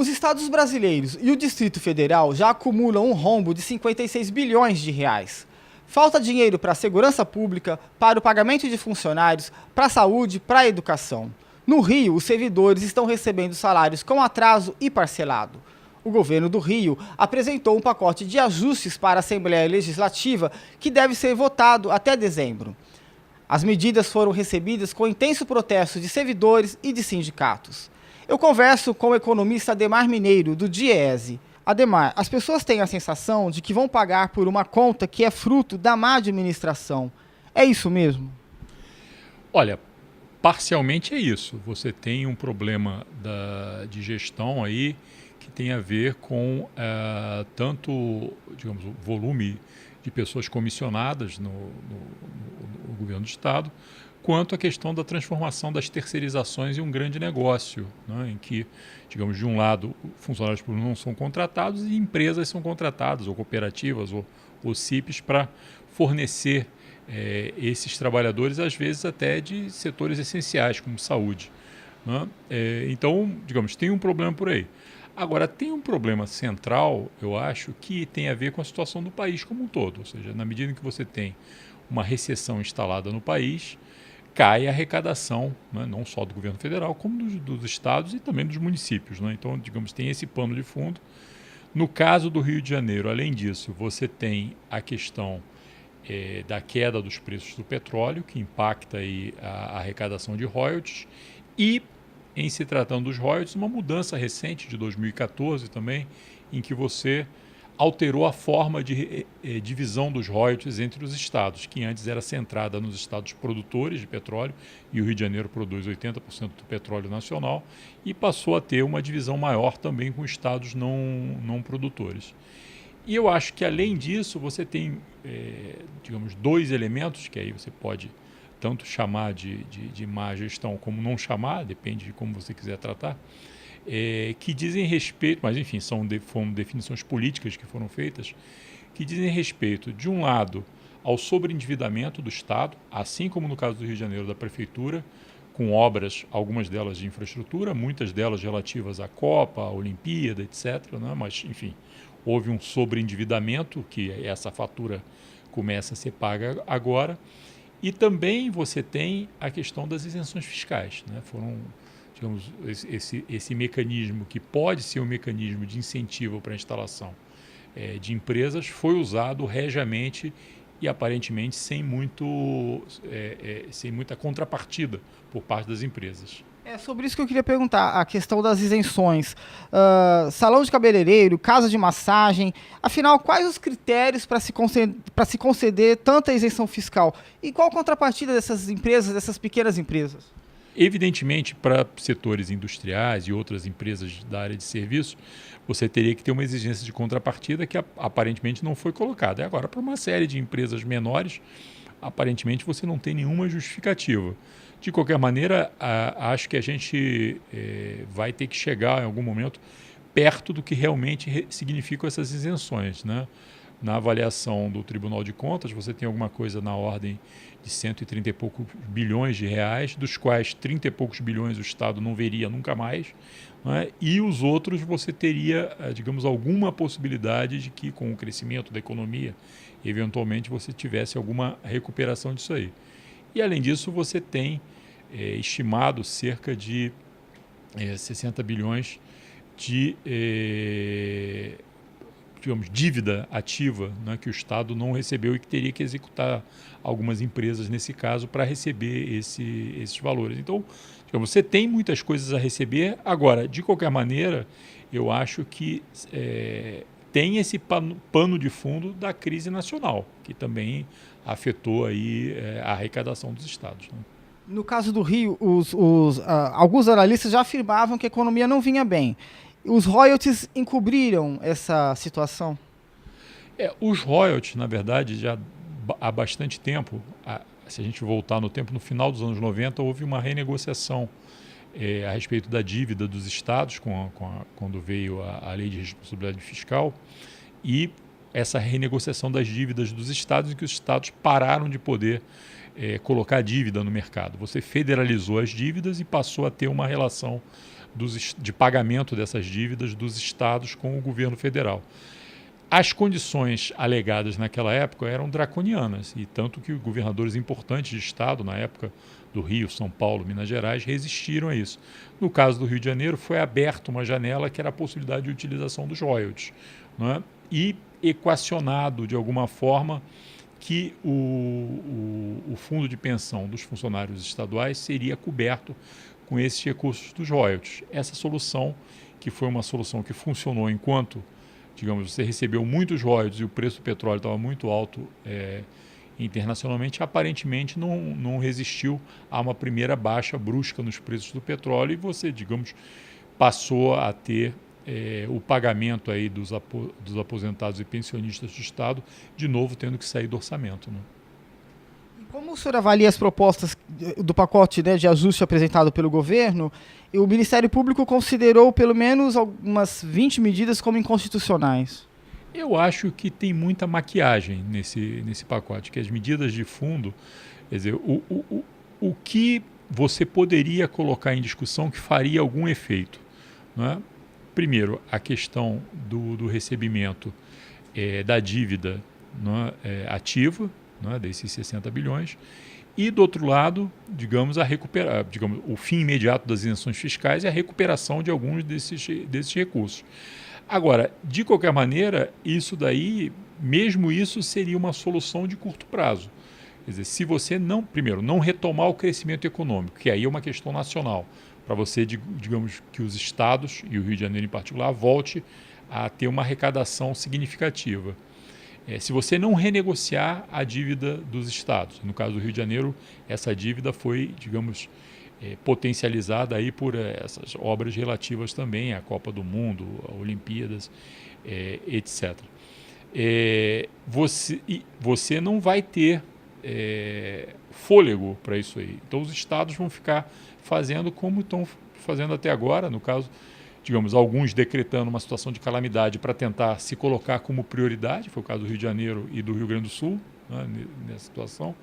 Os estados brasileiros e o Distrito Federal já acumulam um rombo de 56 bilhões de reais. Falta dinheiro para a segurança pública, para o pagamento de funcionários, para a saúde, para a educação. No Rio, os servidores estão recebendo salários com atraso e parcelado. O governo do Rio apresentou um pacote de ajustes para a Assembleia Legislativa que deve ser votado até dezembro. As medidas foram recebidas com intenso protesto de servidores e de sindicatos. Eu converso com o economista Ademar Mineiro, do DIEESE. Ademar, as pessoas têm a sensação de que vão pagar por uma conta que é fruto da má administração. É isso mesmo? Olha, parcialmente é isso. Você tem um problema de gestão aí que tem a ver com tanto, digamos, o volume de pessoas comissionadas no governo do Estado, quanto a questão da transformação das terceirizações em um grande negócio, né, em que, digamos, de um lado, funcionários públicos não são contratados e empresas são contratadas, ou cooperativas, ou CIPs, para fornecer esses trabalhadores, às vezes até de setores essenciais, como saúde. Né? Então, digamos, tem um problema por aí. Agora, tem um problema central, eu acho, que tem a ver com a situação do país como um todo. Ou seja, na medida em que você tem uma recessão instalada no país, cai a arrecadação, né, não só do governo federal, como dos estados e também dos municípios. Né? Então, digamos, tem esse pano de fundo. No caso do Rio de Janeiro, além disso, você tem a questão da queda dos preços do petróleo, que impacta aí a arrecadação de royalties, e, em se tratando dos royalties, uma mudança recente de 2014 também, em que você alterou a forma de divisão dos royalties entre os estados, que antes era centrada nos estados produtores de petróleo, e o Rio de Janeiro produz 80% do petróleo nacional, e passou a ter uma divisão maior também com estados não produtores. E eu acho que, além disso, você tem, digamos, dois elementos que aí você pode tanto chamar de má gestão como não chamar, depende de como você quiser tratar, que dizem respeito, mas enfim, foram definições políticas que foram feitas, que dizem respeito, de um lado, ao sobreendividamento do Estado, assim como no caso do Rio de Janeiro, da Prefeitura, com obras, algumas delas de infraestrutura, muitas delas relativas à Copa, à Olimpíada, etc., né? Mas, enfim, houve um sobreendividamento, que essa fatura começa a ser paga agora, e também você tem a questão das isenções fiscais, né? Foram, digamos, esse mecanismo, que pode ser um mecanismo de incentivo para a instalação de empresas, foi usado regiamente e aparentemente sem muita contrapartida por parte das empresas. É sobre isso que eu queria perguntar, a questão das isenções. Salão de cabeleireiro, casa de massagem, afinal, quais os critérios para se conceder tanta isenção fiscal? E qual a contrapartida dessas empresas, dessas pequenas empresas? Evidentemente, para setores industriais e outras empresas da área de serviço, você teria que ter uma exigência de contrapartida que aparentemente não foi colocada. Agora, para uma série de empresas menores, aparentemente você não tem nenhuma justificativa. De qualquer maneira, acho que a gente vai ter que chegar em algum momento perto do que realmente significam essas isenções, né? Na avaliação do Tribunal de Contas, você tem alguma coisa na ordem de 130 e poucos bilhões de reais, dos quais 30 e poucos bilhões o Estado não veria nunca mais, né? E os outros você teria, digamos, alguma possibilidade de que, com o crescimento da economia, eventualmente você tivesse alguma recuperação disso aí. E, além disso, você tem estimado cerca de 60 bilhões de digamos, dívida ativa, né, que o Estado não recebeu e que teria que executar algumas empresas, nesse caso, para receber esses valores. Então, digamos, você tem muitas coisas a receber. Agora, de qualquer maneira, eu acho que tem esse pano de fundo da crise nacional, que também afetou aí, a arrecadação dos estados, né? No caso do Rio, alguns analistas já afirmavam que a economia não vinha bem. Os royalties encobriram essa situação? Os royalties, na verdade, já há bastante tempo, se a gente voltar no tempo, no final dos anos 90, houve uma renegociação a respeito da dívida dos estados, quando veio a lei de responsabilidade fiscal, e essa renegociação das dívidas dos estados, em que os estados pararam de poder colocar dívida no mercado. Você federalizou as dívidas e passou a ter uma relação de pagamento dessas dívidas dos estados com o governo federal. As condições alegadas naquela época eram draconianas, e tanto que governadores importantes de estado, na época do Rio, São Paulo, Minas Gerais, resistiram a isso. No caso do Rio de Janeiro, foi aberta uma janela que era a possibilidade de utilização dos royalties, não é? E equacionado, de alguma forma, que o fundo de pensão dos funcionários estaduais seria coberto com esses recursos dos royalties. Essa solução, que foi uma solução que funcionou enquanto, digamos, você recebeu muitos royalties e o preço do petróleo estava muito alto internacionalmente, aparentemente não resistiu a uma primeira baixa brusca nos preços do petróleo, e você, digamos, passou a ter o pagamento aí dos aposentados e pensionistas do Estado, de novo tendo que sair do orçamento, né? Como o senhor avalia as propostas do pacote, né, de ajuste apresentado pelo governo? O Ministério Público considerou pelo menos algumas 20 medidas como inconstitucionais. Eu acho que tem muita maquiagem nesse pacote, que as medidas de fundo, quer dizer, o que você poderia colocar em discussão que faria algum efeito, não é? Primeiro, a questão do recebimento da dívida, não é, ativa, não é, desses 60 bilhões, e, do outro lado, digamos, o fim imediato das isenções fiscais e a recuperação de alguns desses recursos. Agora, de qualquer maneira, isso daí, mesmo isso, seria uma solução de curto prazo. Quer dizer, se você primeiro, não retomar o crescimento econômico, que aí é uma questão nacional, para você, digamos, que os estados, e o Rio de Janeiro em particular, volte a ter uma arrecadação significativa. Se você não renegociar a dívida dos estados, no caso do Rio de Janeiro, essa dívida foi, digamos, potencializada aí por essas obras relativas também à Copa do Mundo, a Olimpíadas, etc. Você não vai ter fôlego para isso aí. Então os estados vão ficar fazendo como estão fazendo até agora, no caso, digamos, alguns decretando uma situação de calamidade para tentar se colocar como prioridade, foi o caso do Rio de Janeiro e do Rio Grande do Sul, né, nessa situação,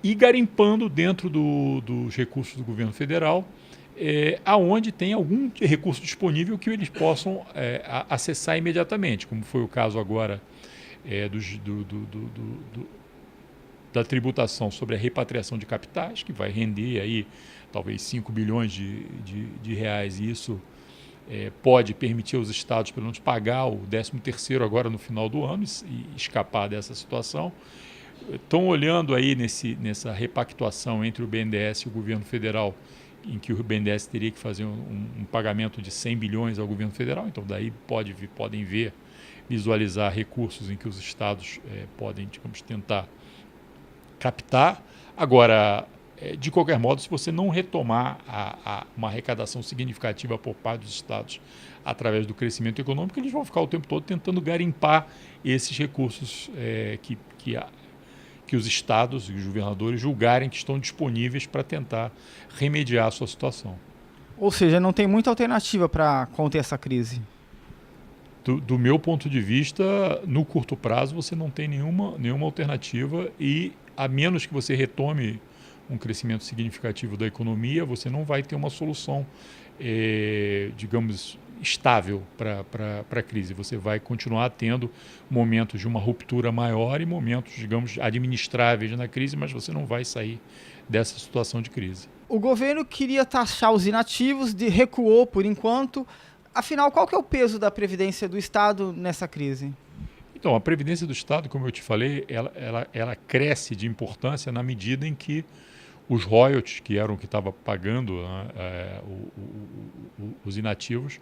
e garimpando dentro dos recursos do governo federal, aonde tem algum recurso disponível que eles possam acessar imediatamente, como foi o caso agora da tributação sobre a repatriação de capitais, que vai render aí talvez 5 bilhões de reais, e isso pode permitir aos estados, pelo menos, pagar o 13º agora no final do ano e escapar dessa situação. Estão olhando aí nessa repactuação entre o BNDES e o governo federal, em que o BNDES teria que fazer um pagamento de 100 bilhões ao governo federal, então daí podem visualizar recursos em que os estados podem, digamos, tentar captar. Agora, de qualquer modo, se você não retomar uma arrecadação significativa por parte dos estados através do crescimento econômico, eles vão ficar o tempo todo tentando garimpar esses recursos que os estados e os governadores julgarem que estão disponíveis para tentar remediar a sua situação. Ou seja, não tem muita alternativa para conter essa crise. Do meu ponto de vista, no curto prazo, você não tem nenhuma alternativa, e a menos que você retome um crescimento significativo da economia, você não vai ter uma solução, digamos, estável para a crise. Você vai continuar tendo momentos de uma ruptura maior e momentos, digamos, administráveis na crise, mas você não vai sair dessa situação de crise. O governo queria taxar os inativos, recuou por enquanto. Afinal, qual que é o peso da Previdência do Estado nessa crise? Então, a Previdência do Estado, como eu te falei, ela cresce de importância na medida em que os royalties, que eram o que estava pagando, né, os inativos,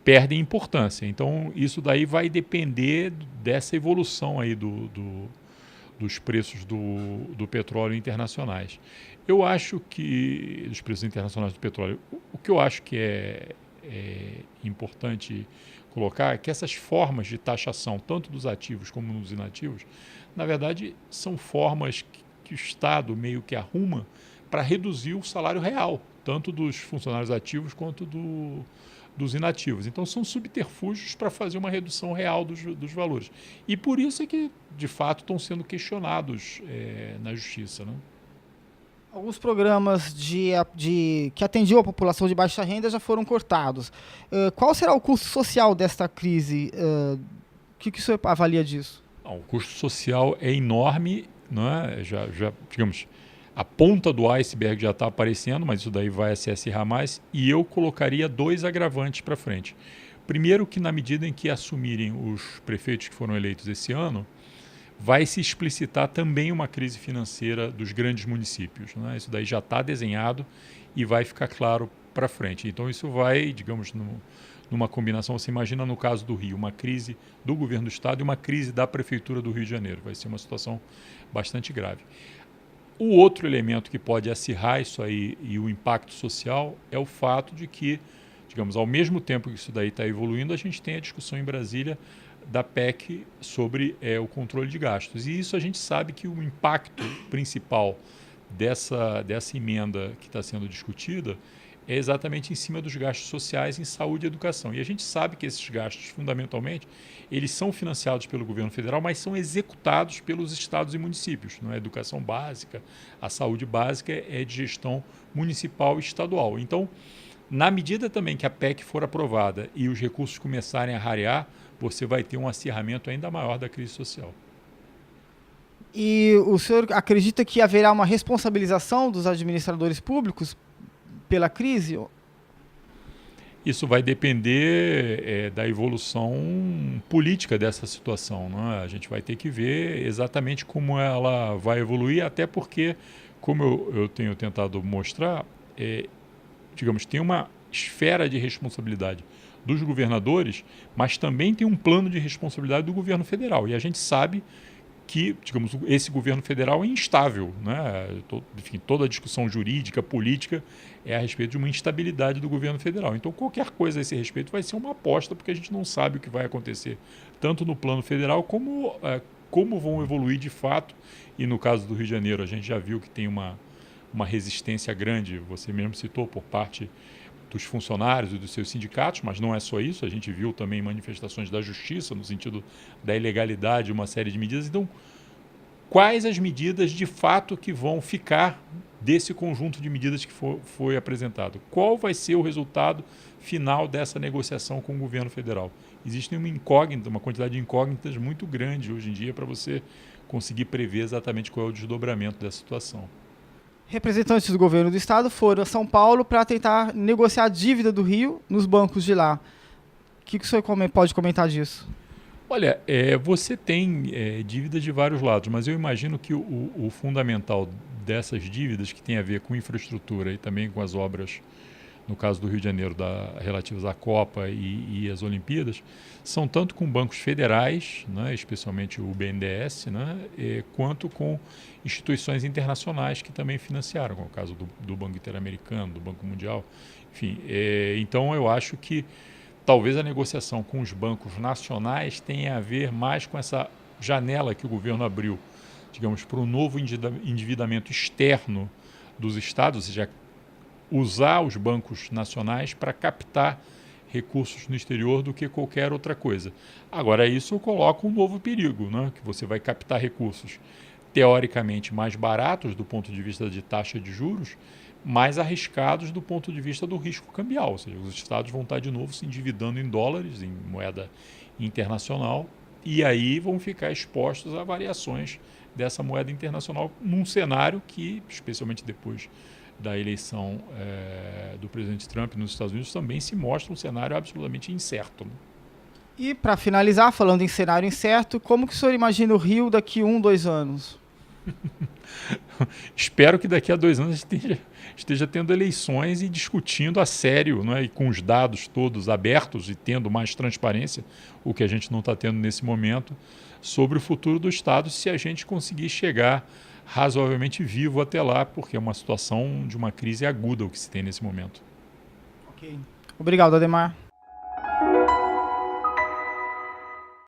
perdem importância. Então, isso daí vai depender dessa evolução aí dos preços do petróleo internacionais. Eu acho que, dos preços internacionais do petróleo, o que eu acho que é importante colocar é que essas formas de taxação, tanto dos ativos como dos inativos, na verdade, são formas que o Estado meio que arruma para reduzir o salário real, tanto dos funcionários ativos quanto dos inativos. Então, são subterfúgios para fazer uma redução real dos valores. E por isso é que, de fato, estão sendo questionados na justiça, né? Alguns programas que atendiam a população de baixa renda já foram cortados. Qual será o custo social desta crise? O que o senhor avalia disso? Não, o custo social é enorme, né? Digamos, a ponta do iceberg já está aparecendo, mas isso daí vai se acirrar mais. E eu colocaria 2 agravantes para frente. Primeiro, que na medida em que assumirem os prefeitos que foram eleitos esse ano, vai se explicitar também uma crise financeira dos grandes municípios, né? Isso daí já está desenhado e vai ficar claro para frente. Então isso vai, digamos, numa combinação, você imagina no caso do Rio, uma crise do governo do estado e uma crise da prefeitura do Rio de Janeiro. Vai ser uma situação bastante grave. O outro elemento que pode acirrar isso aí e o impacto social é o fato de que, digamos, ao mesmo tempo que isso daí está evoluindo, a gente tem a discussão em Brasília da PEC sobre o controle de gastos. E isso a gente sabe que o impacto principal dessa emenda que está sendo discutida é exatamente em cima dos gastos sociais em saúde e educação. E a gente sabe que esses gastos, fundamentalmente, eles são financiados pelo governo federal, mas são executados pelos estados e municípios. Não é? A educação básica, a saúde básica é de gestão municipal e estadual. Então, na medida também que a PEC for aprovada e os recursos começarem a rarear, você vai ter um acirramento ainda maior da crise social. E o senhor acredita que haverá uma responsabilização dos administradores públicos pela crise? Isso vai depender da evolução política dessa situação, né? A gente vai ter que ver exatamente como ela vai evoluir, até porque, como eu tenho tentado mostrar, digamos, tem uma esfera de responsabilidade dos governadores, mas também tem um plano de responsabilidade do governo federal. E a gente sabe que, digamos, esse governo federal é instável, né? Enfim, toda a discussão jurídica, política, é a respeito de uma instabilidade do governo federal. Então, qualquer coisa a esse respeito vai ser uma aposta, porque a gente não sabe o que vai acontecer, tanto no plano federal como vão evoluir de fato. E no caso do Rio de Janeiro, a gente já viu que tem uma resistência grande, você mesmo citou, por parte dos funcionários e dos seus sindicatos, mas não é só isso, a gente viu também manifestações da justiça no sentido da ilegalidade de uma série de medidas. Então, quais as medidas de fato que vão ficar desse conjunto de medidas que foi apresentado? Qual vai ser o resultado final dessa negociação com o governo federal? Existe uma incógnita, uma quantidade de incógnitas muito grande hoje em dia para você conseguir prever exatamente qual é o desdobramento dessa situação. Representantes do governo do estado foram a São Paulo para tentar negociar a dívida do Rio nos bancos de lá. O que o senhor pode comentar disso? Olha, você tem dívidas de vários lados, mas eu imagino que o fundamental dessas dívidas, que tem a ver com infraestrutura e também com as obras, no caso do Rio de Janeiro, relativas à Copa e às Olimpíadas, são tanto com bancos federais, né, especialmente o BNDES, né, quanto com instituições internacionais que também financiaram, como o caso do Banco Interamericano, do Banco Mundial. Enfim, então eu acho que talvez a negociação com os bancos nacionais tenha a ver mais com essa janela que o governo abriu, digamos, para um novo endividamento externo dos estados, ou seja, usar os bancos nacionais para captar recursos no exterior do que qualquer outra coisa. Agora, isso coloca um novo perigo, né? Que você vai captar recursos teoricamente mais baratos do ponto de vista de taxa de juros, mais arriscados do ponto de vista do risco cambial. Ou seja, os estados vão estar de novo se endividando em dólares, em moeda internacional, e aí vão ficar expostos a variações dessa moeda internacional num cenário que, especialmente depois da eleição do presidente Trump nos Estados Unidos, também se mostra um cenário absolutamente incerto, né? E, para finalizar, falando em cenário incerto, como que o senhor imagina o Rio daqui 2 anos? Espero que daqui a 2 anos esteja tendo eleições e discutindo a sério, né, e com os dados todos abertos e tendo mais transparência, o que a gente não está tendo nesse momento, sobre o futuro do Estado, se a gente conseguir chegar razoavelmente vivo até lá, porque é uma situação de uma crise aguda o que se tem nesse momento. Ok. Obrigado, Ademar.